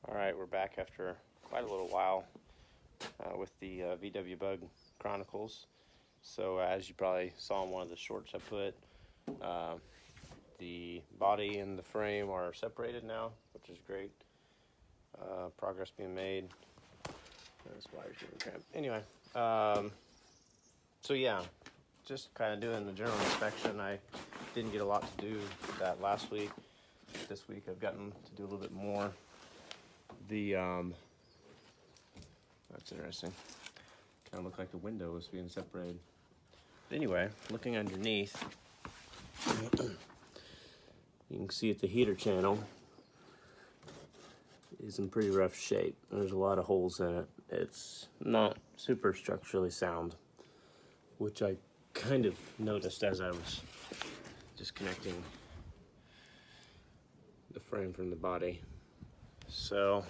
Alright, we're back after quite a little while with the VW Bug Chronicles. So as you probably saw in one of the shorts I put, the body and the frame are separated now, which is great. Progress being made. This wire's getting cramped. Anyway, so yeah, just kind of doing the general inspection. I didn't get a lot to do with that last week. This week I've gotten to do a little bit more. That's interesting. Kind of looked like the window was being separated. But anyway, looking underneath, you can see at the heater channel is in pretty rough shape. There's a lot of holes in it. It's not super structurally sound, which I kind of noticed as I was disconnecting the frame from the body. So,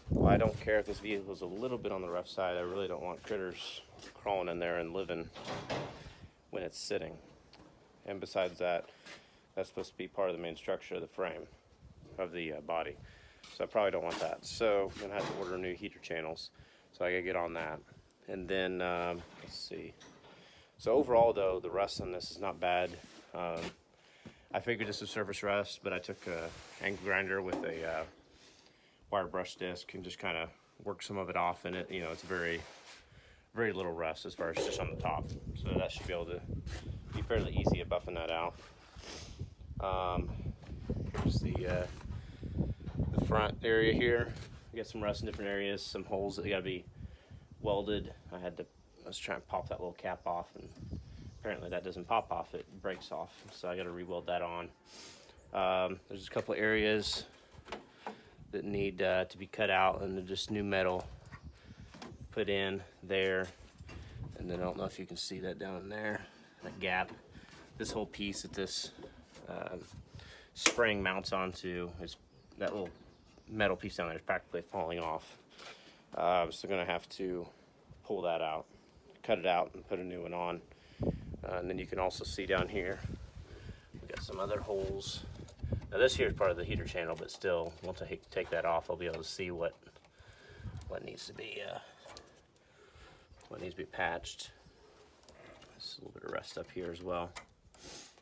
well, I don't care if this vehicle is a little bit on the rough side. I really don't want critters crawling in there and living when it's sitting. And besides that, that's supposed to be part of the main structure of the frame, of the body. So I probably don't want that. So I'm gonna have to order new heater channels. So I gotta get on that. And then, let's see. So overall though, the rust on this is not bad. I figured this was surface rust, but I took a angle grinder with a wire brush disc and just kind of work some of it off, and it, it's very little rust as far as just on the top, so that should be able to be fairly easy at buffing that out. Here's the front area here. We got some rust in different areas, some holes that got to be welded. I was trying to pop that little cap off, and apparently that doesn't pop off, it breaks off, so I got to re-weld that on. There's a couple areas that need to be cut out, and just new metal put in there. And then I don't know if you can see that down there, that gap. This whole piece that this spring mounts onto, is that little metal piece down there is practically falling off. So gonna have to pull that out, cut it out, and put a new one on. And then you can also see down here, we got some other holes. Now this here is part of the heater channel, but still, once I take that off, I'll be able to see what needs to be patched. There's a little bit of rust up here as well.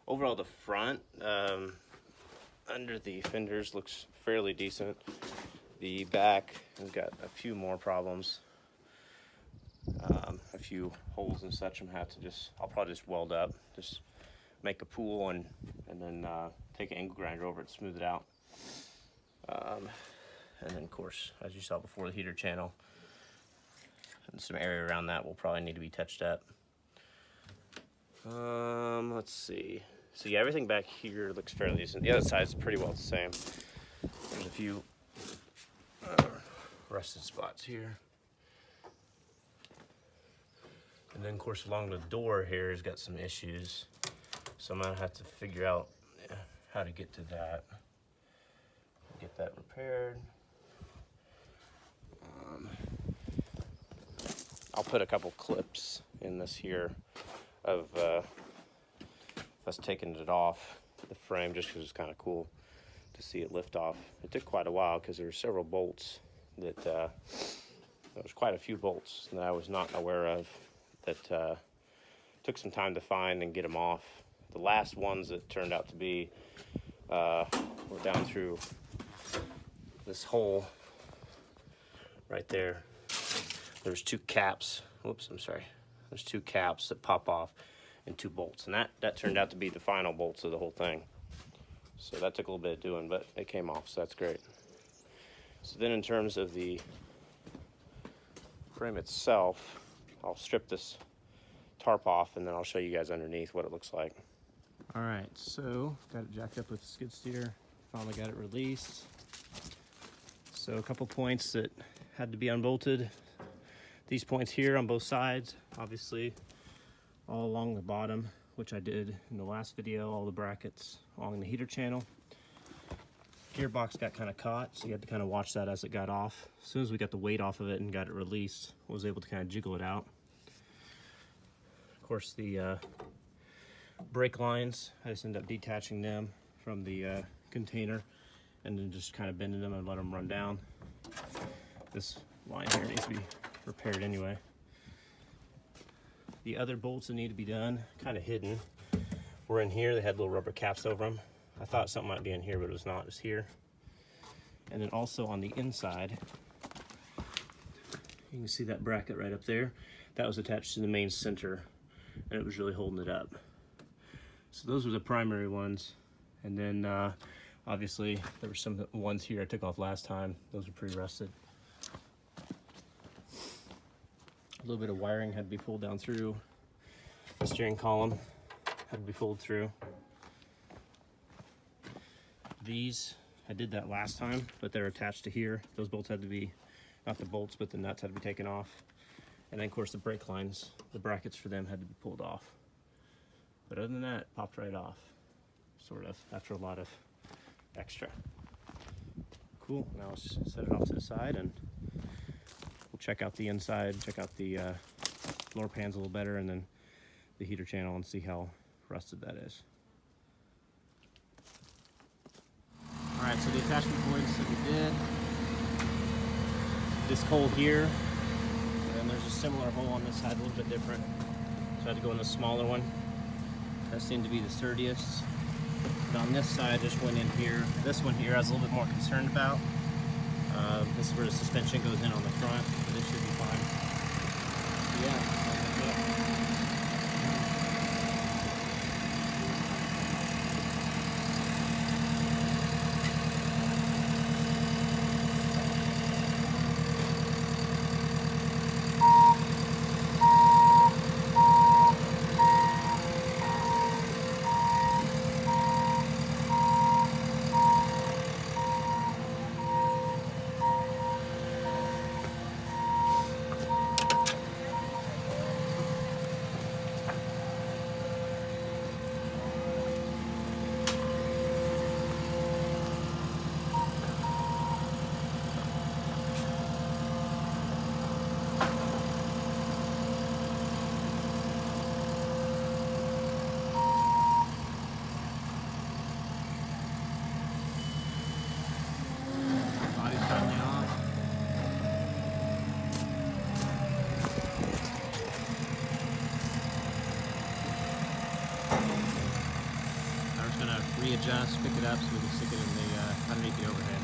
Overall, the front under the fenders looks fairly decent. The back has got a few more problems, a few holes and such. I'll probably just weld up, just make a pool and then take an angle grinder over it, smooth it out. And then of course, as you saw before, the heater channel and some area around that will probably need to be touched up. Let's see. So yeah, everything back here looks fairly decent. The other side's pretty well the same. There's a few rusted spots here. And then of course along the door here has got some issues. So I'm gonna have to figure out how to get to that. Get that repaired. I'll put a couple clips in this here of us taking it off the frame, just because it's kind of cool to see it lift off. It took quite a while because there were several bolts that there was quite a few bolts that I was not aware of that took some time to find and get them off. The last ones that turned out to be were down through this hole right there. There's two caps. Whoops, I'm sorry. There's two caps that pop off and two bolts, and that turned out to be the final bolts of the whole thing. So that took a little bit of doing, but it came off, so that's great. So then in terms of the frame itself, I'll strip this tarp off and then I'll show you guys underneath what it looks like. All right, so got it jacked up with the skid steer. Finally got it released. So a couple points that had to be unbolted. These points here on both sides, obviously all along the bottom, which I did in the last video, all the brackets along the heater channel. Gearbox got kind of caught, so you had to kind of watch that as it got off. As soon as we got the weight off of it and got it released, I was able to kind of jiggle it out. Of course, the brake lines, I just ended up detaching them from the container and then just kind of bending them and let them run down. This line here needs to be repaired anyway. The other bolts that need to be done, kind of hidden, were in here. They had little rubber caps over them. I thought something might be in here, but it was not. It's here. And then also on the inside, you can see that bracket right up there. That was attached to the main center, and it was really holding it up. So those were the primary ones. And then obviously there were some ones here I took off last time. Those were pretty rusted. A little bit of wiring had to be pulled down through. The steering column had to be pulled through. These, I did that last time, but they're attached to here. Those bolts had to be, not the bolts, but the nuts had to be taken off. And then of course the brake lines, the brackets for them had to be pulled off. But other than that, it popped right off, sort of, after a lot of extra. Cool, now let's set it off to the side and we'll check out the inside, check out the floor pans a little better, and then the heater channel, and see how rusted that is. All right, so the attachment points that we did, this hole here, and there's a similar hole on this side, a little bit different. So I had to go in the smaller one. That seemed to be the sturdiest. But on this side, just went in here. This one here I was a little bit more concerned about. This is where the suspension goes in on the front, but it should be fine. So yeah, that's it. Readjust, pick it up so we can stick it in the underneath the overhead.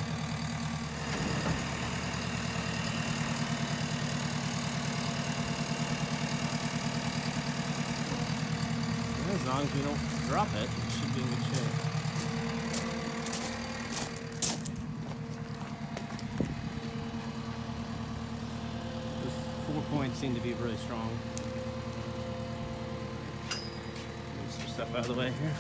And as long as we don't drop it, it should be in good shape. Those 4 points seem to be really strong. Move some stuff out of the way here.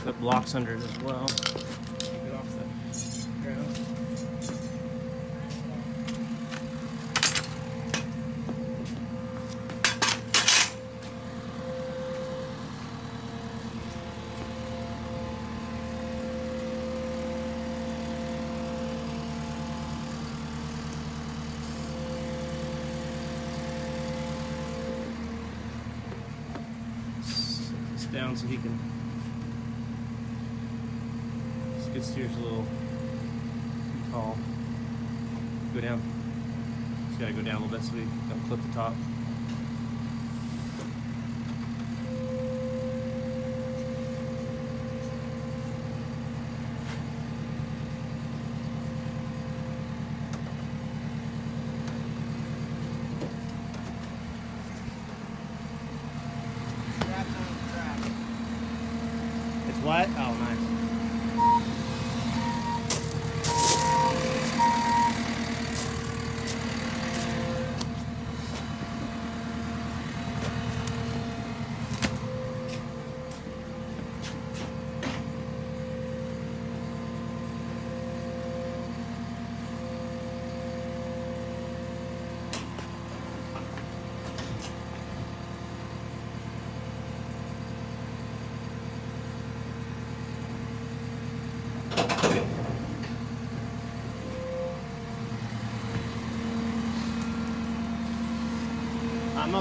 Put blocks under it as well. Keep it off the ground. Set this down so he can. Skid steer's a little too tall. Go down. Just gotta go down a little bit so we don't clip the top. It's what? Oh, nice.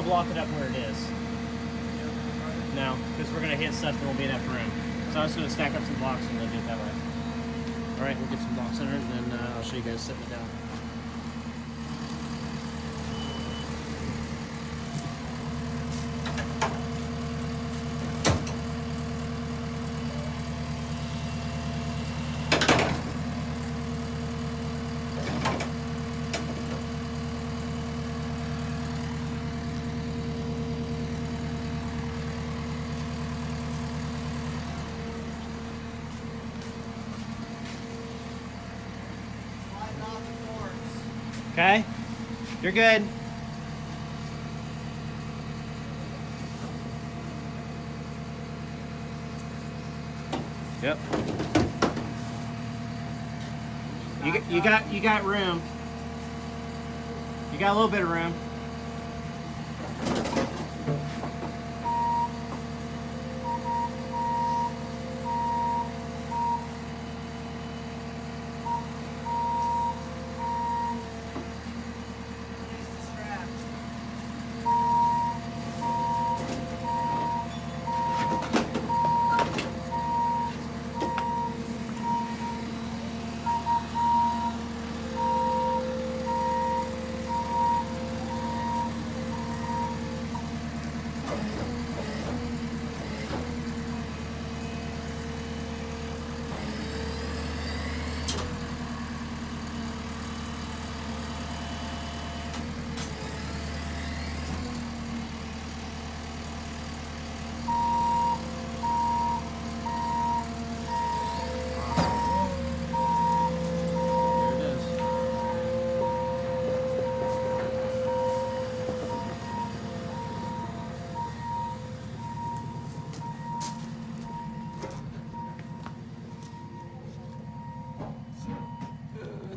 to block it up where it is. No, because we're going to hit stuff that won't be enough room. So I was going to stack up some blocks and then do it that way. All right, we'll get some blocks in there, and then I'll show you guys setting it down. Okay, you're good. Yep. You got room. You got a little bit of room.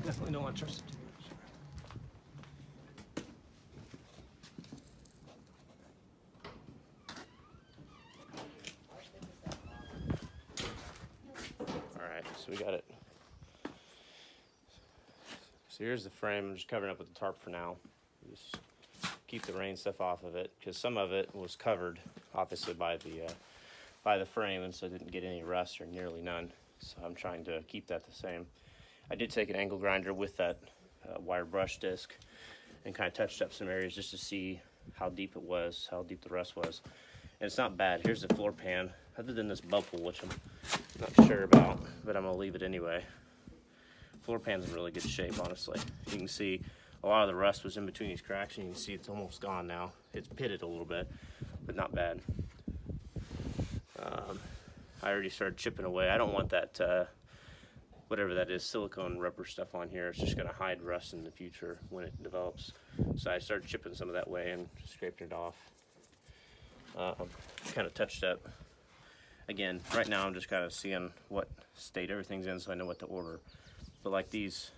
Definitely don't want to trust it too All right, so we got it. So here's the frame. I'm just covering up with the tarp for now. Just keep the rain stuff off of it, because some of it was covered, obviously, by the frame, and so it didn't get any rust or nearly none. So I'm trying to keep that the same. I did take an angle grinder with that wire brush disc and kind of touched up some areas just to see how deep it was, how deep the rust was. And it's not bad. Here's the floor pan, other than this bubble, which I'm not sure about, but I'm gonna leave it anyway. Floor pan's in really good shape, honestly. You can see a lot of the rust was in between these cracks, and you can see it's almost gone now. It's pitted a little bit, but not bad. I already started chipping away. I don't want that whatever that is, silicone rubber stuff on here. It's just gonna hide rust in the future when it develops. So I started chipping some of that away and scraped it off. Kind of touched up. Again, right now I'm just kind of seeing what state everything's in so I know what to order. But like these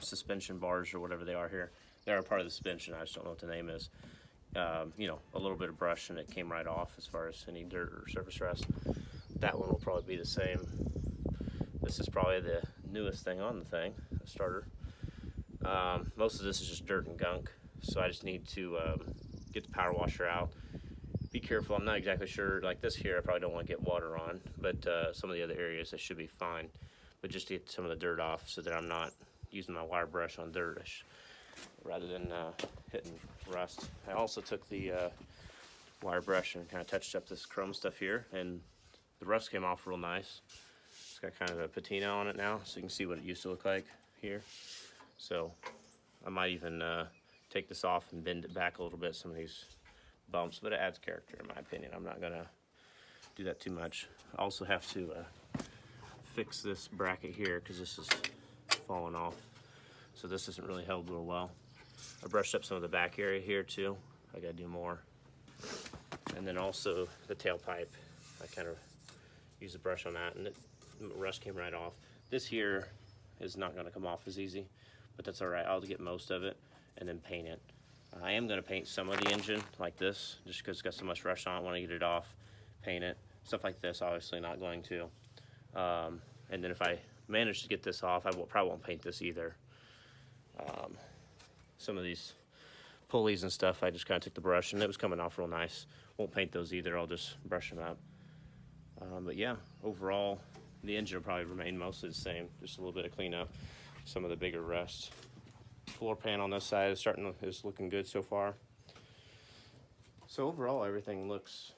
suspension bars or whatever they are here, they're a part of the suspension. I just don't know what the name is. You know, a little bit of brush and it came right off as far as any dirt or surface rust. That one will probably be the same. This is probably the newest thing on the thing, the starter. Most of this is just dirt and gunk, so I just need to get the power washer out. Be careful, I'm not exactly sure, like this here I probably don't want to get water on, but some of the other areas I should be fine. But just to get some of the dirt off so that I'm not using my wire brush on dirt rather than hitting rust. I also took the wire brush and kind of touched up this chrome stuff here, and the rust came off real nice. It's got kind of a patina on it now, so you can see what it used to look like here. So I might even take this off and bend it back a little bit, some of these bumps, but it adds character in my opinion. I'm not gonna do that too much. I also have to fix this bracket here because this is falling off. So this isn't really held real well. I brushed up some of the back area here too. I gotta do more. And then also the tailpipe. I kind of used a brush on that and the rust came right off. This here is not gonna come off as easy, but that's all right. I'll get most of it and then paint it. I am gonna paint some of the engine like this, just because it's got so much rust on it. I wanna get it off, paint it. Stuff like this, obviously not going to. And then if I manage to get this off, I probably won't paint this either. Some of these pulleys and stuff, I just kind of took the brush, and it was coming off real nice. Won't paint those either, I'll just brush them up. But yeah, overall, the engine will probably remain mostly the same, just a little bit of cleanup, some of the bigger rust. Floor pan on this side is looking good so far. So overall, everything looks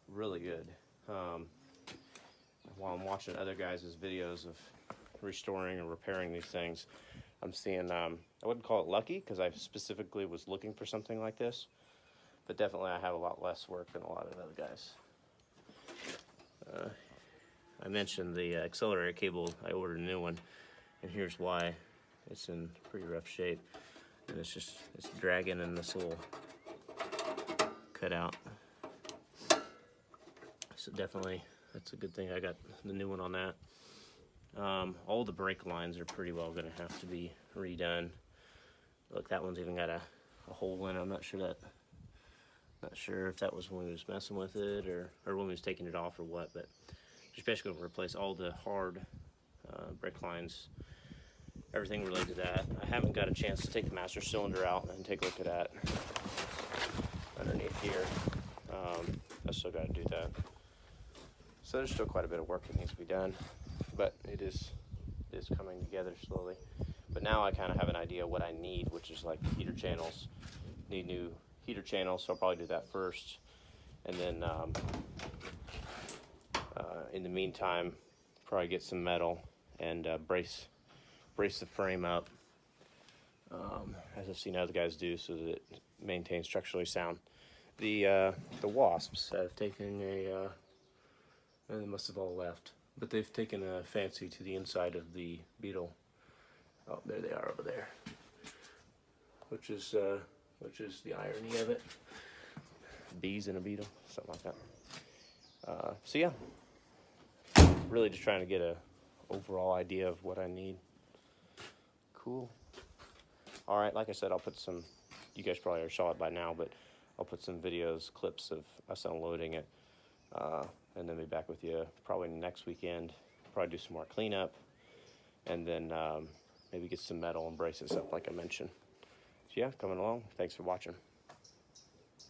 really good. While I'm watching other guys' videos of restoring or repairing these things, I'm seeing, I wouldn't call it lucky because I specifically was looking for something like this, but definitely I have a lot less work than a lot of other guys. I mentioned the accelerator cable. I ordered a new one, and here's why. It's in pretty rough shape, and it's dragging in this little cutout. So definitely, that's a good thing I got the new one on that. All the brake lines are pretty well going to have to be redone. Look, that one's even got a hole in it. I'm not sure if that was when we was messing with it or when we was taking it off or what, but just basically going to replace all the hard brake lines, everything related to that. I haven't got a chance to take the master cylinder out and take a look at that underneath here. I still got to do that. So there's still quite a bit of work that needs to be done, but it is coming together slowly. But now I kind of have an idea what I need, which is like heater channels. Need new heater channels, so I'll probably do that first, and then in the meantime, probably get some metal and brace the frame up, as I've seen other guys do, so that it maintains structurally sound. The wasps have taken and they must have all left, but they've taken a fancy to the inside of the Beetle. Oh, there they are over there, which is the irony of it. Bees in a Beetle, something like that. So yeah, really just trying to get a overall idea of what I need. Cool. All right, like I said, I'll put some, you guys probably already saw it by now, but I'll put some videos, clips of us unloading it, and then be back with you probably next weekend. Probably do some more cleanup, and then maybe get some metal and brace this up like I mentioned. So yeah, coming along. Thanks for watching.